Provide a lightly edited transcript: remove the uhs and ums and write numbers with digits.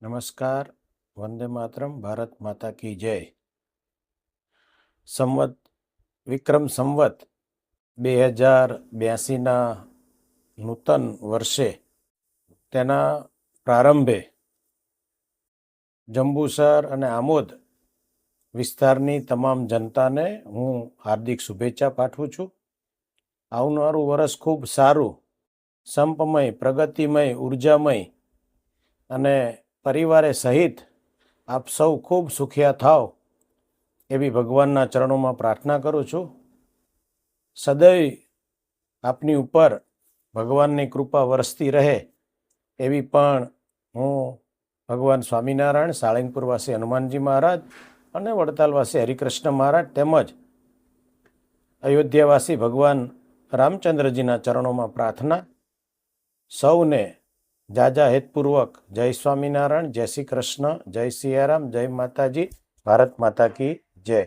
નમસ્કાર. વંદે માતરમ. ભારત માતા કી જય. સંવત વિક્રમ સંવત 2082ના નૂતન વર્ષે તેના પ્રારંભે જંબુસર અને આમોદ વિસ્તારની તમામ જનતાને હું હાર્દિક શુભેચ્છા પાઠવું છું. આવનારું વર્ષ ખૂબ સારું, સંપમય, પ્રગતિમય, ઉર્જામય અને પરિવારે સહિત આપ સૌ ખૂબ સુખિયા થાવ એવી ભગવાનના ચરણોમાં પ્રાર્થના કરું છું. સદૈવ આપની ઉપર ભગવાનની કૃપા વરસતી રહે એવી પણ હું ભગવાન સ્વામિનારાયણ, સાળંગપુરવાસી હનુમાનજી મહારાજ અને વડતાલવાસી હરિકૃષ્ણ મહારાજ તેમજ અયોધ્યાવાસી ભગવાન રામચંદ્રજીના ચરણોમાં પ્રાર્થના. સૌને જાજા હેતપૂર્વક જય સ્વામિનારાયણ, જય શ્રી કૃષ્ણ, જય સિયારામ, જય માતાજી, ભારત માતા કી જય.